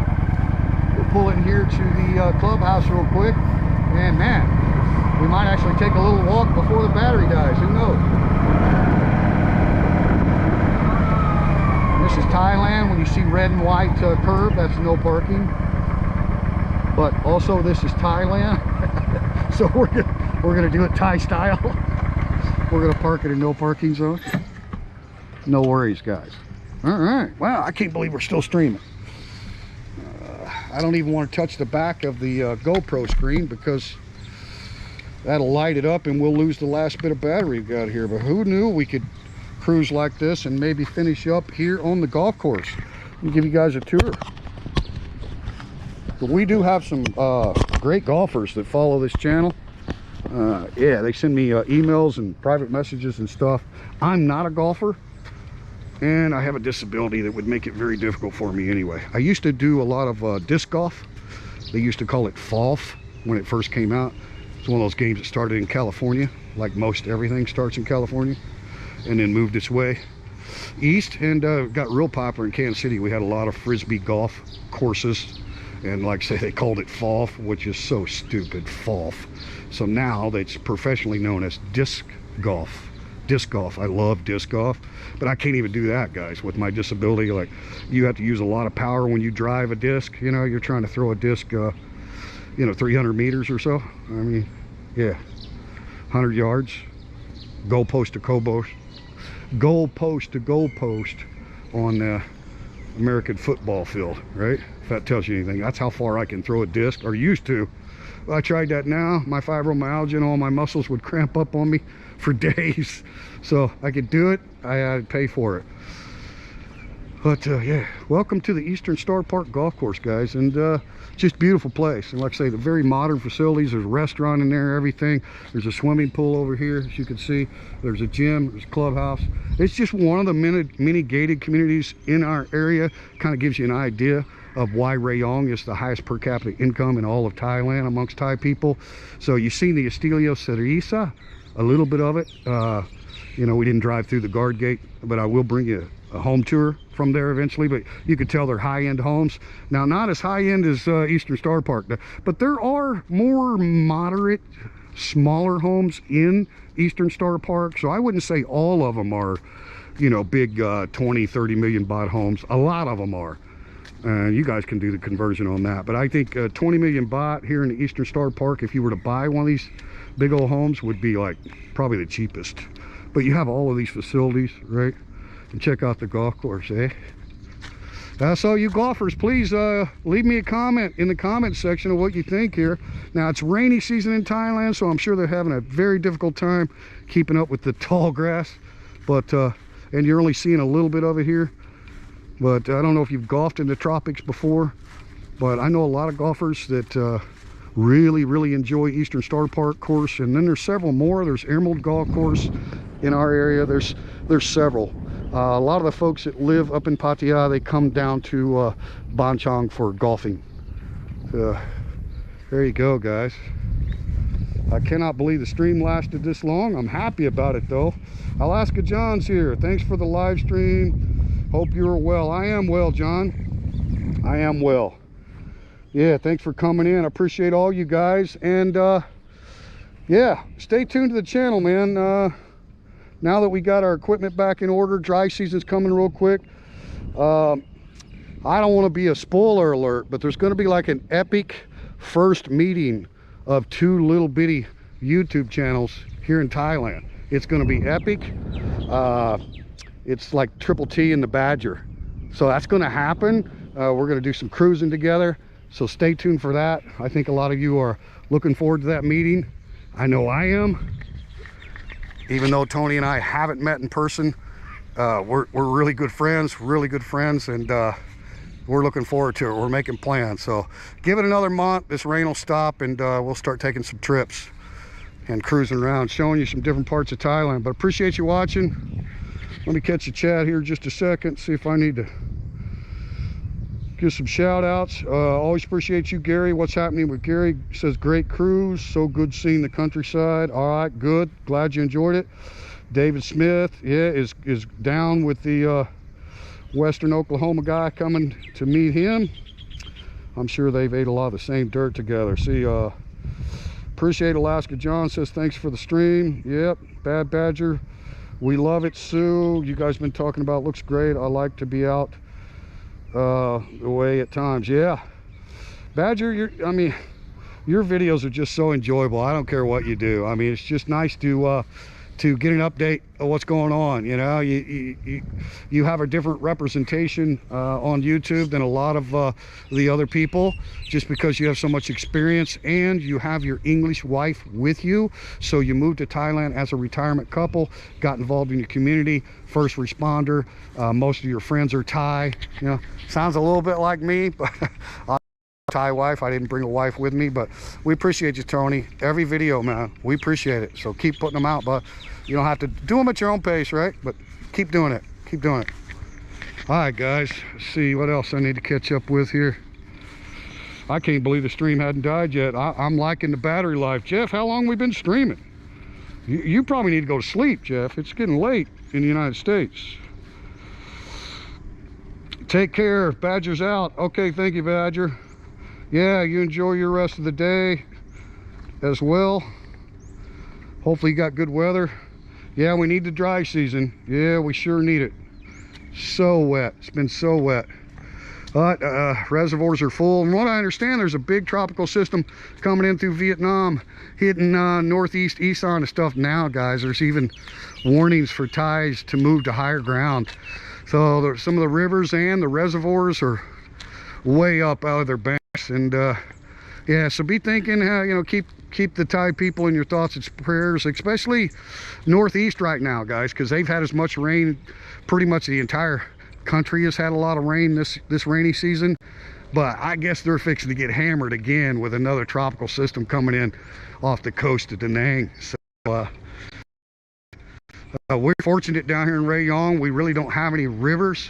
Pull in here to the clubhouse real quick, and man, we might actually take a little walk before the battery dies. Who knows? This is Thailand. When you see red and white curb, that's no parking. But also, this is Thailand, so we're gonna do it Thai style. We're gonna park it in no parking zone. No worries, guys. All right. Wow, I can't believe we're still streaming. I don't even want to touch the back of the GoPro screen because that'll light it up and we'll lose the last bit of battery we've got here. But who knew we could cruise like this and maybe finish up here on the golf course. Let me give you guys a tour. But we do have some great golfers that follow this channel. Yeah, they send me emails and private messages and stuff. I'm not a golfer. And I have a disability that would make it very difficult for me anyway. I used to do a lot of disc golf. They used to call it FOLF when it first came out. It's one of those games that started in California, like most everything starts in California, and then moved its way east and got real popular in Kansas City. We had a lot of frisbee golf courses, and like I say, they called it FOLF, which is so stupid, FOLF. So now it's professionally known as disc golf. Disc golf. I love disc golf, but I can't even do that, guys, with my disability. Like, you have to use a lot of power when you drive a disc. You know, you're trying to throw a disc, you know, 300 meters or so. I mean, yeah, 100 yards, goalpost to goalpost, goalpost to goalpost on the American football field, right? If that tells you anything, that's how far I can throw a disc, or used to. I tried that now. My fibromyalgia and all my muscles would cramp up on me for days. So I could do it, I'd pay for it. But yeah, welcome to the Eastern Star Park Golf Course, guys. And just beautiful place. And like I say, the very modern facilities. There's a restaurant in there, everything. There's a swimming pool over here, as you can see. There's a gym, there's a clubhouse. It's just one of the many gated communities in our area. Kind of gives you an idea of why Rayong is the highest per capita income in all of Thailand amongst Thai people. So you've seen the Estelio Cerisa, a little bit of it. You know, we didn't drive through the guard gate, but I will bring you a home tour from there eventually. But you can tell they're high-end homes. Now, not as high-end as Eastern Star Park, but there are more moderate, smaller homes in Eastern Star Park. So I wouldn't say all of them are, you know, big 20, 30 million baht homes. A lot of them are. You guys can do the conversion on that. But I think 20 million baht here in the Eastern Star Park, if you were to buy one of these big old homes, would be like probably the cheapest. But you have all of these facilities, right? And check out the golf course, eh? So you golfers, please leave me a comment in the comment section of what you think here. Now, it's rainy season in Thailand, so I'm sure they're having a very difficult time keeping up with the tall grass. But and you're only seeing a little bit of it here. But I don't know if you've golfed in the tropics before, but I know a lot of golfers that really enjoy Eastern Star Park course. And then there's several more. There's Emerald Golf Course in our area. There's several. A lot of the folks that live up in Pattaya, they come down to Ban Chang for golfing. There you go, guys. I cannot believe the stream lasted this long. I'm happy about it though. Alaska John's here. Thanks for the live stream. Hope you're well. I am well, John. I am well. Yeah, thanks for coming in. I appreciate all you guys. And yeah, stay tuned to the channel, man. Now that we got our equipment back in order, dry season's coming real quick. I don't want to be a spoiler alert, but there's going to be like an epic first meeting of two little bitty YouTube channels here in Thailand. It's going to be epic. It's like Triple T and the Badger. So that's going to happen. We're going to do some cruising together. So stay tuned for that. I think a lot of you are looking forward to that meeting. I know I am. Even though Tony and I haven't met in person, we're really good friends, and we're looking forward to it. We're making plans. So give it another month. This rain will stop, and we'll start taking some trips and cruising around, showing you some different parts of Thailand. But appreciate you watching. Let me catch a chat here just a second, see if I need to give some shout outs. Always appreciate you, Gary. What's happening with Gary? Says great cruise, so good seeing the countryside. All right, good, glad you enjoyed it. David Smith, yeah, is down with the Western Oklahoma guy, coming to meet him. I'm sure they've ate a lot of the same dirt together. See, appreciate Alaska John, says thanks for the stream. Yep, Bad Badger, we love it. Sue, you guys been talking about, looks great. I like to be out away at times. Yeah, Badger, I mean, your videos are just so enjoyable. I don't care what you do. I mean, it's just nice to get an update of what's going on. You know, you have a different representation on YouTube than a lot of the other people, just because you have so much experience and you have your English wife with you. So you moved to Thailand as a retirement couple, got involved in your community, first responder. Most of your friends are Thai. You know, sounds a little bit like me, but Thai wife. I didn't bring a wife with me, but we appreciate you, Tony. Every video, man, we appreciate it. So keep putting them out, but you don't have to do them at your own pace, right? But keep doing it. Keep doing it. All right, guys. Let's see what else I need to catch up with here. I can't believe the stream hadn't died yet. I'm liking the battery life. Jeff, how long we been streaming? You probably need to go to sleep, Jeff. It's getting late in the United States. Take care. Badger's out. Okay, thank you, Badger. Yeah, you enjoy your rest of the day as well. Hopefully you got good weather. Yeah, we need the dry season. Yeah, we sure need it. So wet. It's been so wet. But reservoirs are full. And what I understand, there's a big tropical system coming in through Vietnam, hitting northeast Isan and stuff now, guys. There's even warnings for Thais to move to higher ground. So some of the rivers and the reservoirs are way up out of their banks. And Yeah, so be thinking, you know, keep the Thai people in your thoughts and prayers, especially Northeast right now, guys, because they've had as much rain. Pretty much the entire country has had a lot of rain this rainy season, but I guess they're fixing to get hammered again with another tropical system coming in off the coast of Da Nang. So we're fortunate down here in Rayong. We really don't have any rivers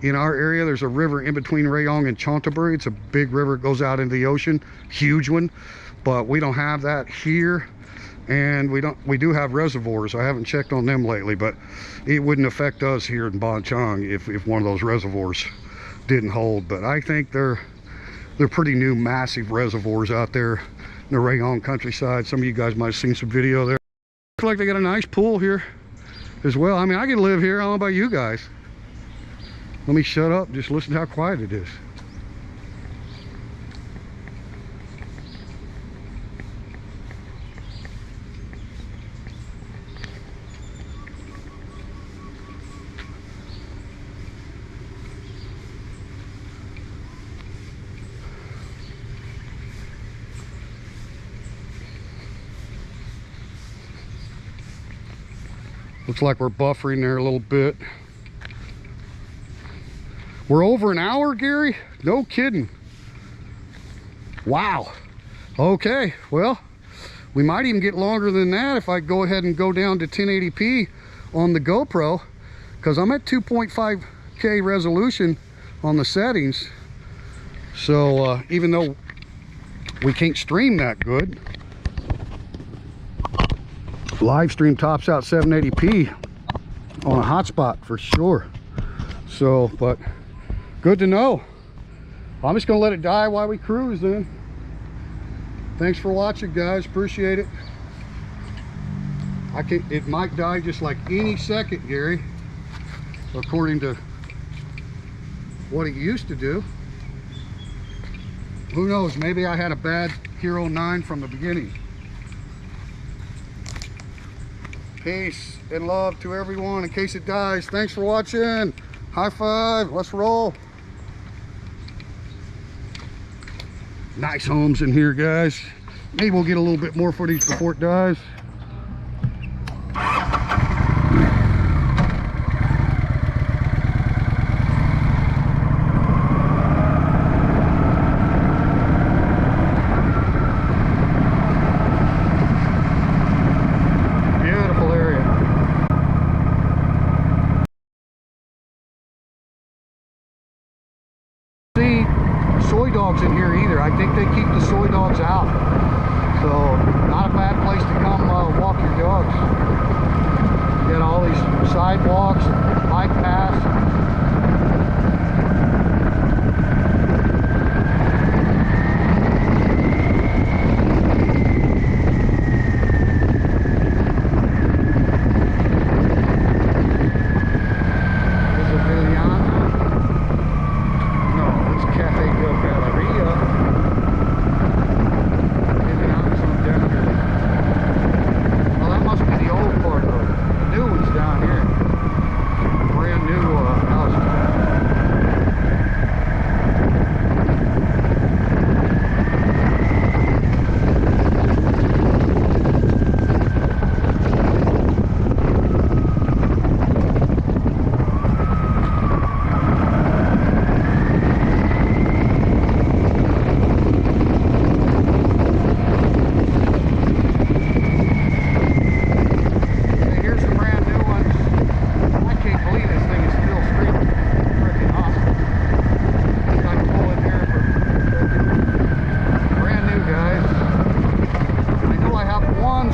in our area. There's a river in between Rayong and Chontaburi. It's a big river, it goes out into the ocean, huge one, but we don't have that here. And we do have reservoirs. I haven't checked on them lately, but it wouldn't affect us here in Ban Chang if one of those reservoirs didn't hold. But I think they're pretty new, massive reservoirs out there in the Rayong countryside. Some of you guys might have seen some video there. Looks like they got a nice pool here as well. I mean, I could live here. I don't know about you guys. Let me shut up, just listen to how quiet it is. Looks like we're buffering there a little bit. We're over an hour, Gary? No kidding. Wow. Okay, well, we might even get longer than that if I go ahead and go down to 1080p on the GoPro, because I'm at 2.5K resolution on the settings. So even though we can't stream that good, Livestream tops out 780p on a hotspot for sure. So, but good to know. I'm just gonna let it die while we cruise then. Thanks for watching, guys, appreciate it. It might die just like any second, Gary, according to what it used to do. Who knows, maybe I had a bad Hero 9 from the beginning. Peace and love to everyone in case it dies. Thanks for watching. High five. Let's roll. Nice homes in here, guys. Maybe we'll get a little bit more footage before it dies. Soy dogs in here either. I think they keep the soy dogs out. So not a bad place to come walk your dogs. You got all these sidewalks, bike paths.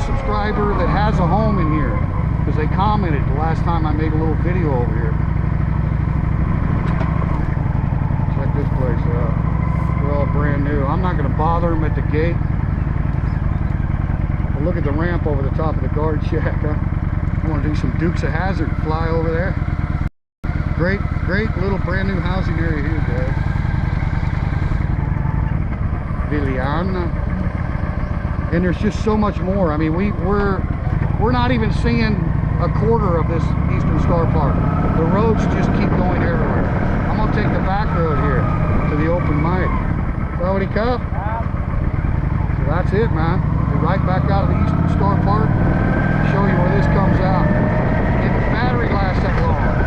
Subscriber that has a home in here, because they commented the last time I made a little video over here. Check this place out. They're all brand new. I'm not going to bother them at the gate. But look at the ramp over the top of the guard shack. I want to do some Dukes of Hazzard, fly over there. Great little brand new housing area here, guys. Viliana. And there's just so much more. I mean, we're not even seeing a quarter of this Eastern Star Park. The roads just keep going everywhere. I'm gonna take the back road here to the open mic. Sawadee Cup. that's it, man. We're right back out of the Eastern Star Park. Show you where this comes out. If the battery lasts that long.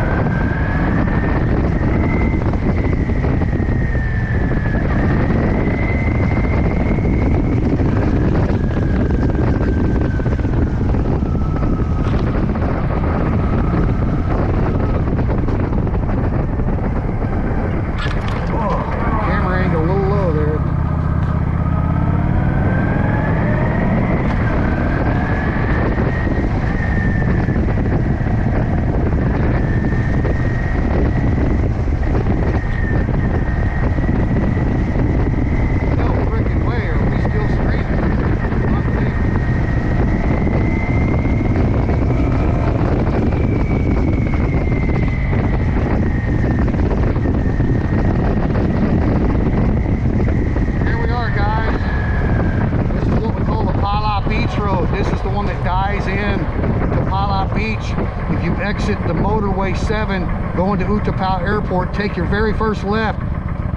Exit the motorway 7 going to Utapao Airport, take your very first left.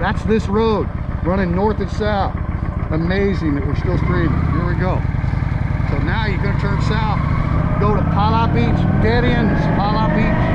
That's this road running north and south. Amazing that we're still streaming. Here we go. So now you're going to turn south, go to Pala Beach, dead ends, Pala Beach.